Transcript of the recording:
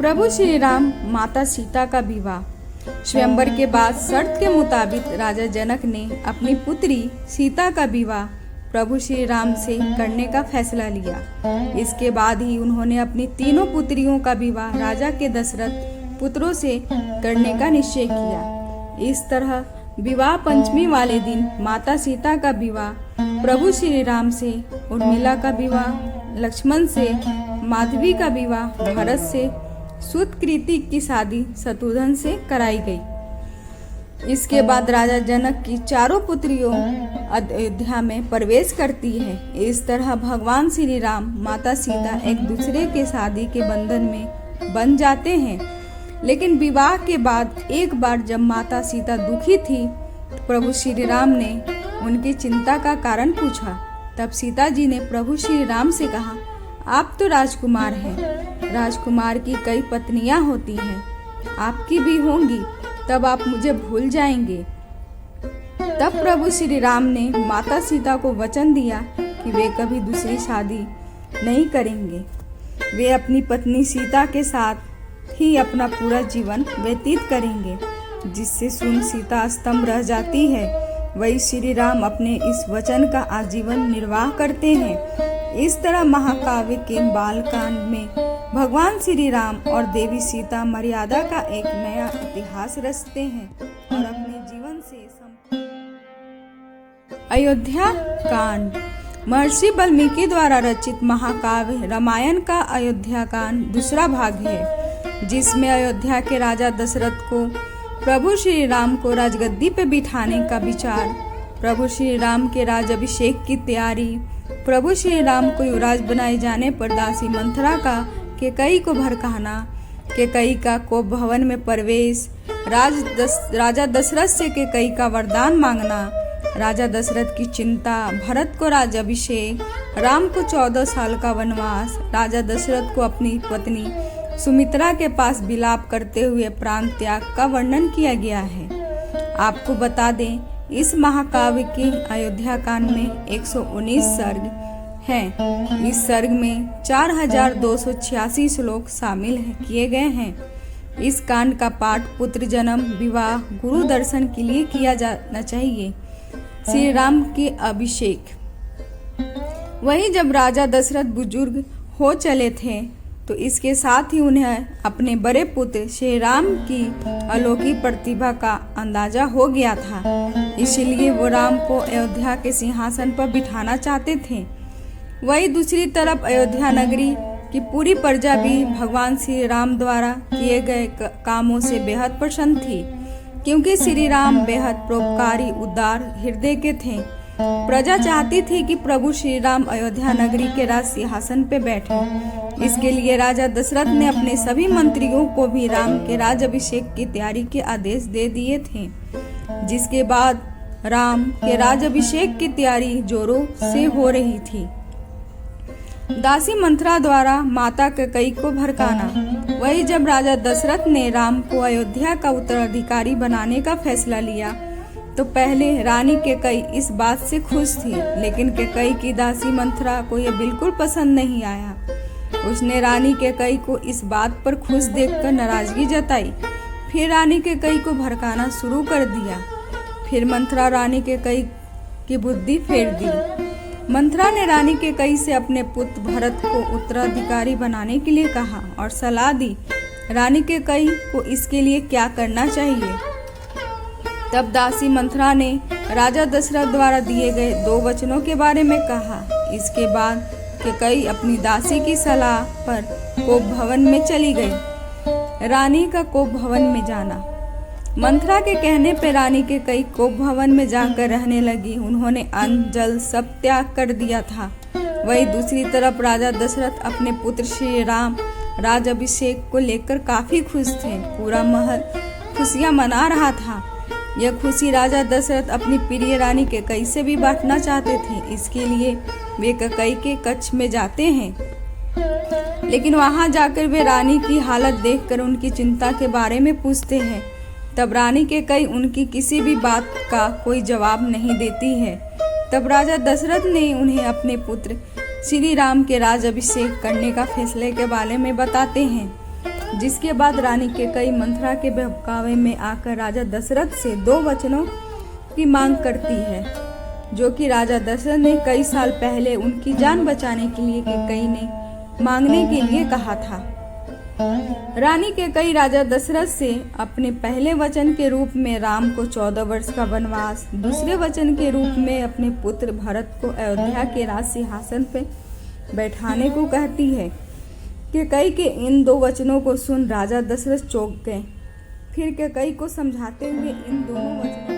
प्रभु श्री राम माता सीता का विवाह। स्वयंवर के बाद शर्त के मुताबिक राजा जनक ने अपनी पुत्री सीता का विवाह प्रभु श्री राम से करने का फैसला लिया। इसके बाद ही उन्होंने अपनी तीनों पुत्रियों का विवाह राजा के दशरथ पुत्रों से करने का निश्चय किया। इस तरह विवाह पंचमी वाले दिन माता सीता का विवाह प्रभु श्री राम से, उर्मिला का विवाह लक्ष्मण से, माधवी का विवाह भरत से, सुतकृति की शादी शत्रुघ्न से कराई गई। इसके बाद राजा जनक की चारों पुत्रियों अयोध्या में प्रवेश करती है। इस तरह भगवान श्री राम माता सीता एक दूसरे के शादी के बंधन में बंध जाते हैं। लेकिन विवाह के बाद एक बार जब माता सीता दुखी थी तो प्रभु श्री राम ने उनकी चिंता का कारण पूछा। तब सीता जी ने प्रभु श्री राम से कहा, आप तो राजकुमार हैं, राजकुमार की कई पत्नियां होती हैं, आपकी भी होंगी, तब आप मुझे भूल जाएंगे। तब प्रभु श्री राम ने माता सीता को वचन दिया कि वे कभी दूसरी शादी नहीं करेंगे। वे अपनी पत्नी सीता के साथ ही अपना पूरा जीवन व्यतीत करेंगे। जिससे सुन सीता स्तंभ रह जाती है, वही श्री राम अपने इस वचन का आजीवन निर्वाह करते हैं। इस तरह महाकाव्य के बालकांड में भगवान श्री राम और देवी सीता मर्यादा का एक नया इतिहास रचते हैं और अपने जीवन से अयोध्या कांड महर्षि वाल्मीकि द्वारा रचित महाकाव्य रामायण का अयोध्या कांड दूसरा भाग है, जिसमें अयोध्या के राजा दशरथ को प्रभु श्री राम को राजगद्दी पर बिठाने का विचार, प्रभु श्री राम के राजाभिषेक की तैयारी, प्रभु श्री राम को युवराज बनाए जाने पर दासी मंथरा का कैकेयी को भड़काना, कैकेयी का कोप भवन में प्रवेश, राजा दशरथ से कैकेयी का वरदान मांगना, राजा दशरथ की चिंता, भरत को राज्याभिषेक, राम को 14 साल का वनवास, राजा दशरथ को अपनी पत्नी सुमित्रा के पास विलाप करते हुए प्राण त्याग का वर्णन किया गया है। आपको बता दें, इस महाकाव्य के अयोध्या कांड में 119 सर्ग हैं। इस सर्ग में 4286 श्लोक शामिल किए गए हैं। इस कांड का पाठ पुत्र जन्म, विवाह, गुरु दर्शन के लिए किया जाना चाहिए। श्री राम के अभिषेक। वही जब राजा दशरथ बुजुर्ग हो चले थे तो इसके साथ ही उन्हें अपने बड़े पुत्र श्री राम की अलौकिक प्रतिभा का अंदाजा हो गया था। इसलिए वो राम को अयोध्या के सिंहासन पर बिठाना चाहते थे। वही दूसरी तरफ अयोध्या नगरी की पूरी प्रजा भी भगवान श्री राम द्वारा किए गए कामों से बेहद प्रसन्न थी, क्योंकि श्री राम बेहद परोपकारी उदार हृदय के थे। प्रजा चाहती थी कि प्रभु श्री राम अयोध्या नगरी के राज सिंहासन पे बैठे। इसके लिए राजा दशरथ ने अपने सभी मंत्रियों को भी राम के राजाभिषेक की तैयारी के आदेश दे दिए थे। जिसके बाद राम के राजाभिषेक की तैयारी जोरों से हो रही थी। दासी मंथरा द्वारा माता कैकेयी को भड़काना। वही जब राजा दशरथ ने राम को अयोध्या का उत्तराधिकारी बनाने का फैसला लिया तो पहले रानी कैकेयी इस बात से खुश थी, लेकिन कैकेयी की दासी मंथरा को यह बिल्कुल पसंद नहीं आया। उसने रानी कैकेयी को इस बात पर खुश देखकर नाराजगी जताई। फिर रानी कैकेयी को भड़काना शुरू कर दिया। फिर मंथरा रानी कैकेयी की बुद्धि फेर दी। मंथरा ने रानी कैकेयी से अपने पुत्र भरत को उत्तराधिकारी बनाने के लिए कहा और सलाह दी रानी कैकेयी को इसके लिए क्या करना चाहिए। तब दासी मंथरा ने राजा दशरथ द्वारा दिए गए 2 वचनों के बारे में कहा। इसके बाद कैकेयी अपनी दासी की सलाह पर कोप भवन में चली गई। रानी का कोप भवन में जाना। मंथरा के कहने पर रानी कैकेयी कोप भवन में जाकर रहने लगी। उन्होंने अन्न जल सब त्याग कर दिया था। वही दूसरी तरफ राजा दशरथ अपने पुत्र श्री राम राज्याभिषेक को लेकर काफी खुश थे। पूरा महल खुशियां मना रहा था। यह खुशी राजा दशरथ अपनी प्रिय रानी कैकेयी से भी बांटना चाहते थे। इसके लिए वे कैकेयी के कक्ष में जाते हैं, लेकिन वहां जाकर वे रानी की हालत देखकर उनकी चिंता के बारे में पूछते हैं। तब रानी कैकेयी उनकी किसी भी बात का कोई जवाब नहीं देती है। तब राजा दशरथ ने उन्हें अपने पुत्र श्री राम के राज्याभिषेक करने का फैसले के बारे में बताते हैं। जिसके बाद रानी कैकेयी मंथरा के बहकावे में आकर राजा दशरथ से 2 वचनों की मांग करती है, जो कि राजा दशरथ ने कई साल पहले उनकी जान बचाने के लिए कैकेयी ने मांगने के लिए कहा था। रानी कैकेयी राजा दशरथ से अपने पहले वचन के रूप में राम को 14 वर्ष का वनवास, दूसरे वचन के रूप में अपने पुत्र भरत को अयोध्या के राज सिंहासन पर बैठाने को कहती है। कैकेयी के इन 2 वचनों को सुन राजा दशरथ चौंक गए। फिर कैकेयी को समझाते हुए इन दोनों वचनों